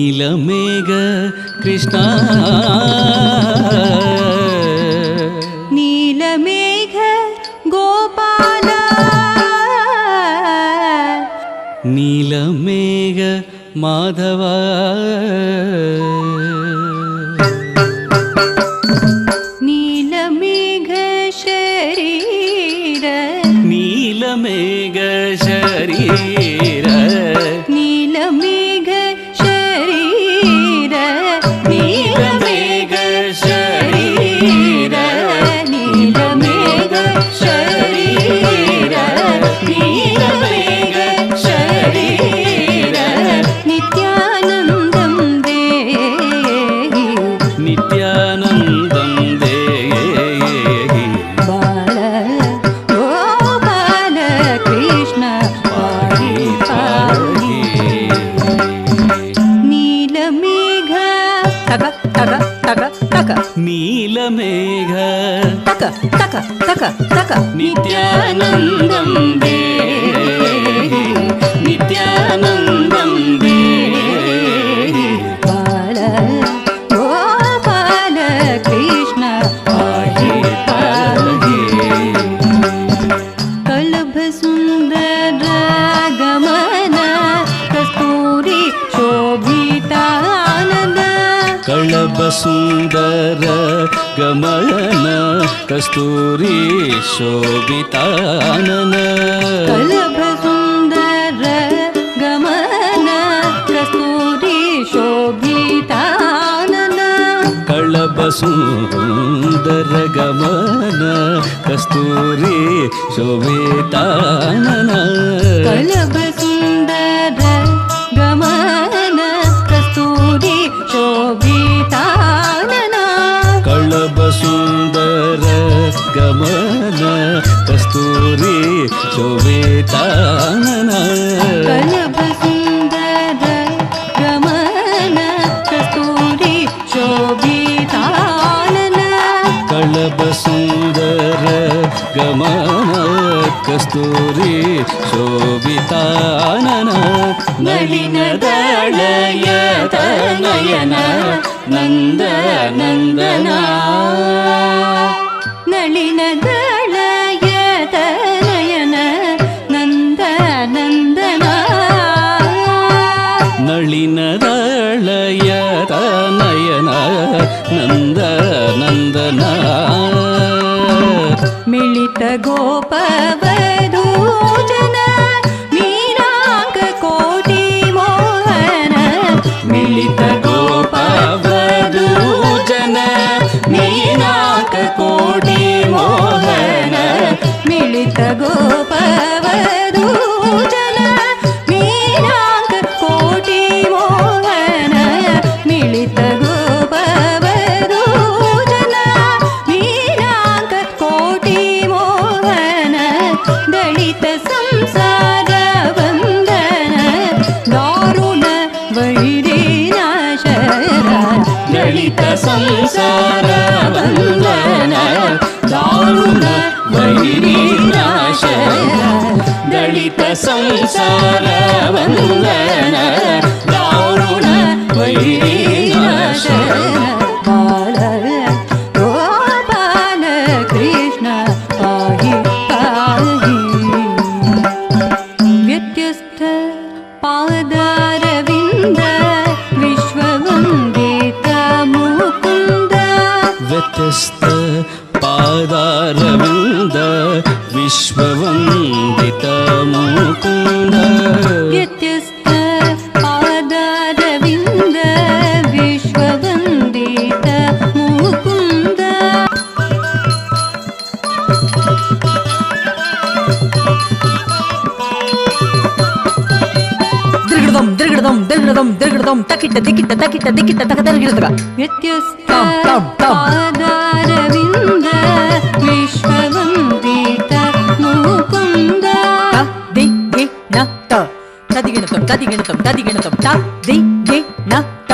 ನೀಲಮೇಘ ಕೃಷ್ಣ ನೀಲಮೇಘ ಗೋಪಾಲ ನೀಲಮೇಘ ಮಾಧವ ನೀಲಮೇಘ ಶರೀರ ನೀಲಮೇಘ ಶರೀರ ನೀಲಮೇಘ ಶರೀರ ನೀಲಮೇಘ ಶರೀರ ನೀಲಮೇಘ ಶರೀರ ನೀಲಮೇಘ ಶರೀರ ನಿತ್ಯಾನಂದಂ ದೇಹಿ ನಿತ್ಯಾನಂದಂ ದೇಹಿ ಬಾಲ ಗೋಪಾಲ ಕೃಷ್ಣ ಪಾಹಿ ಪಾಹಿ ನೀಲಮೇಘ ತಗ ತಗ ತಗ ತಗ ನೀಲಮೇಘ ತಕ ತಕ ತಕ ತಕ ನಿತ್ಯಾನಂದಂ ದೇಹಿ ನಿತ್ಯಾನಂದಂ ದೇಹಿ ಬಾಲ ಗೋಪಾಲ ಕೃಷ್ಣ ಪಾಹಿ ಪಾಹಿ ಕಲಭ ಸುಂದರ ಗಮನ ಕಸ್ತೂರಿ ಶೋಭಿತಾನನ ಕಳಬ ಸುಂದರ ಗಮನ ಕಸ್ತೂರಿ ಶೋಭಿತಾನನ ಕಲಭ ಸುಂದರ ಗಮನ ಕಸ್ತೂರಿ ಶೋಭಿತಾನನ ಕಳಬ ಸುಂದರ ಗಮನ ಕಸ್ತೂರಿ ಶೋಭಿತಾನನ ಕಲಭ ಸುಂದರ ಗಮನ ಕಸ್ತೂರಿ ಶೋಭಿತಾನನ ಕಳಬ ಸುಂದರ ಗಮನ ಕಸ್ತೂರಿ ಶೋಭಿತಾನನ ಕಲಭ ಸುಂದರ ಗಮನ ಕಸ್ತೂರಿ ಶೋಭಿತಾನನ ಕಳಬ ಸುಂದರ ಗಮನ ಕಸ್ತೂರಿ ಶೋಭಿತಾನನ ನಳಿನದಳಯ ತನಯನ ನಂದ ನಂದನ ನಳಿನದಳಯ ತನಯನ ನಂದ ನಂದನ ನಳಿನದಳಯ ತನಯನ ನಂದ ನಂದನ ಮಿಳಿತ ಗೋಪವಧೂಜನ ಮೀನಾಂಕ ಕೋಟಿ ಮೋಹನ ಮಿಳಿತ ಗೋಪವಧೂಜನ ಮೀನಾಕ ಕೋಟಿ ಮೋಹನ ಮಿಳಿತ ಗೋಪವಧೂಜನ ಮೀನಾಂಕ ಕೋಟಿ ಮೋಹನ ಮಿಳಿತ ಗೋಪವಧೂಜನ ಮೀನಾಂಕ ಕೋಟಿ ಮೋಹನ ದಳಿತ ಸಂಸಾರ ವಂದನ ದಾರುಣ ವೈರಿನಾಶರ ದಳಿತ ಸಂಸಾರ ವಂದನ ದಾರುಣ ವೈರಿನಾಶನ ದಳಿತ ಸಂಸಾರ ವಂದನ ದಾರುಣ ವೈರಿನಾಶನ ಬಾಲ ಗೋಪಾಲ ಕೃಷ್ಣ ಪಾಹಿ ಪಾಹಿ ವ್ಯತ್ಯಸ್ತ ಪಾದಾರವಿಂದ ವಿಶ್ವವಂದಿತ ಮುಕುಂದ ವ್ಯತ್ಯಸ್ತ ಪಾದಾರವಿಂದ ವಿಶ್ವವಂದಿತ ಮುಕುಂದ ವ್ಯತ್ಯಸ್ತ ಪಾದಾರವಿಂದ ವಿಶ್ವವಂದಿತ ಮುಕುಂದ ದಿರ್ಗಿಡದಂ ದಿರ್ಗಿಡದಂ ದಿರ್ಗಿಡದಂ ದಿರ್ಗಿಡದಂ ತಕಿಟ್ಟ ದಿಕ್ಕಿಟ್ಟ ತಕಿಟ್ಟ ದಿಕ್ಕಿಟ್ಟ ತಕ ದಿರ್ಗಿಡದಗ ವ್ಯತ್ಯಸ್ತ ಟಂ ಟಂ ಟಂ ಪಾದಾರವಿಂದ ವಿಶ್ವವಂದಿತ ಮುಕುಂದ ದಿ ಗಿ ನ ತ ತದಿಗಿಣತಂ ತದಿಗಿಣತಂ ತದಿಗಿಣತಂ ತ ದಿ ಗಿ ನ ತ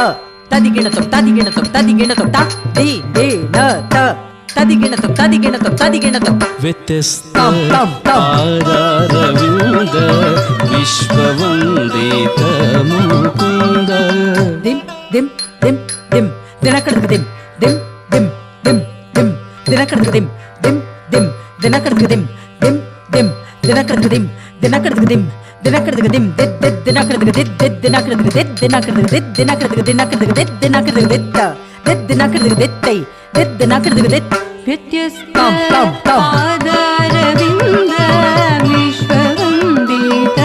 ತದಿಗಿಣತಂ ತದಿಗಿಣತಂ ತದಿಗಿಣತಂ ತ ದಿ ಗಿ ನ ತ ತದಿಗಿಣತಂ ತದಿಗಿಣತಂ ತದಿಗಿಣತಂ ವ್ಯತ್ಯಸ್ತ ಟಂ ಟಂ ಟಂ ಪಾದಾರವಿಂದ ವಿಶ್ವವಂದಿತ Mukunda ದಿಂ dim dim dim dinakadga dim dim dim dim dim dinakadga dim dim dim dinakadga dim dim dim dinakadga dim dinakadga dim dinakadga dim did dinakadga did dinakadga did dinakadga did dinakadga dinakadga did dinakadga did did dinakadga did did dinakadga did ವ್ಯತ್ಯಸ್ತ tam tam tam ಪಾದಾರವಿಂದ ವಿಶ್ವವಂದಿತ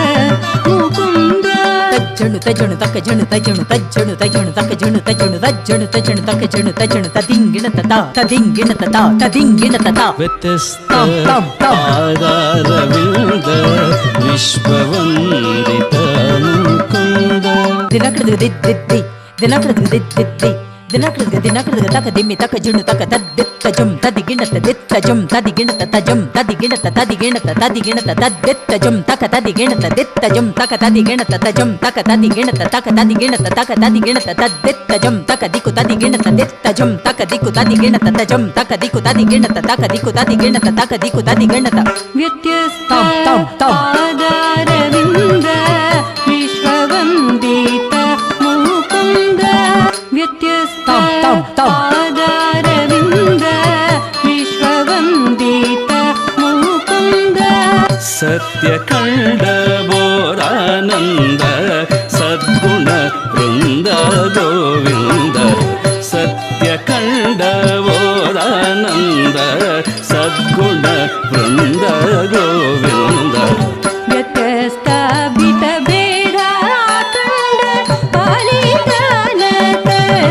Mukunda ತಜ್ಜಣು ತಜ್ಜಣು ತಕ್ಕ ಜಣು ತಜ್ಜಣು ತಜ್ಜಣು ತಜ್ಜಣು ತಕ್ಕ ಜಣು ತಜ್ಜಣು ತಜ್ಜಣು ತಜ್ಜಣು ತಕ್ಕ ಜಣು ತಜ್ಜಣು ತದಿಂಗಿಣ ತತ ತದಿಂಗಿಣ ತತ ತದಿಂಗಿಣ ತತ ವ್ಯತ್ಯಸ್ತ tam tam tam ಪಾದಾರವಿಂದ ವಿಶ್ವವಂದಿತ Mukunda ದಿನಕಡದ ದಿದ್ದಿ ದಿನಕಡದ ದಿದ್ದಿ ದಿನಕಡದ ತಕ ದಿಮ್ಮಿ ತಕ ಜುಣು ತಕ ತದ್ದಿತ್ತ ಜಂ ತದಿಗಿಣತ ದಿತ್ತ ಜಂ ತದಿಗಿಣತ ತಜಂ ತದಿಗಿಣತ ತದಿಗಿಣತ ತದಿಗಿಣತ ತದ್ದಿತ್ತ ಜಂ ತಕ ತದಿಗಿಣತ ದಿತ್ತ ಜಂ ತಕ ತದಿಗಿಣತ ತಜಂ ತಕ ತದಿಗಿಣತ ತಕ ತದಿಗಿಣತ ತಕ ತದಿಗಿಣತ ತದ್ದಿತ್ತ ಜಂ ತಕ ದಿಕ್ಕು ತದಿಗಿಣತ ದಿತ್ತ ಜಂ ತಕ ದಿಕ್ಕು ತದಿಗಿಣತ ತಜಂ ತಕ ದಿಕ್ಕು ತದಿಗಿಣತ ತಕ ದಿಕ್ಕು ತದಿಗಿಣತ ತಕ ದಿಕ್ಕು ತದಿಗಿಣತ ವ್ಯತ್ಯಸ್ತ tam tam tam ಪಾದಾರವಿಂದ ವಿಶ್ವವಂದಿತ Mukunda ವ್ಯತ್ಯಸ್ತ tam tam tam ಪಾದಾರವಿಂದ ವಿಶ್ವವಂದಿತ Mukunda ಸತ್ಯ ಕಂಡ ಬೋರಾನಂದ ಸದ್ಗುಣ ವೃಂದ ಗೋವಿಂದ ಸತ್ಯ ಕಂಡ ಬೋರಾನಂದ ಸದ್ಗುಣ ವೃಂದ ಗೋವಿಂದ ವ್ಯತ್ಯಸ್ತ ಬಿತ ಬೇಡ ಕಂಡ ಪಾಲಿತಾನತ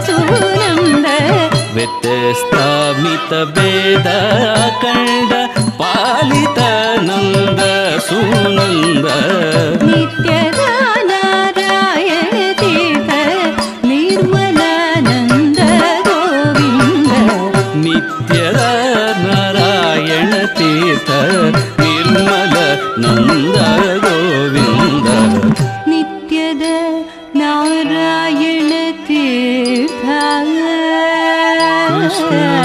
ಸುನಂದ ವ್ಯತ್ಯಸ್ತಾಮಿತ ಭೇದ ಕಂಡ ಪಾಲಿತಾನಂದ ಸುನಂದ ನಿತ್ಯದ ನಾರಾಯಣ ತೀರ್ಥ ನಿರ್ಮಲಾನಂದ ಗೋವಿಂದ ನಿತ್ಯದ ನಾರಾಯಣ ತೀರ್ಥ ನಿರ್ಮಲ ನಂದ ಗೋವಿಂದ ನಿತ್ಯದ ನಾರಾಯಣ ತೀರ್ಥ ಕೃಷ್ಣ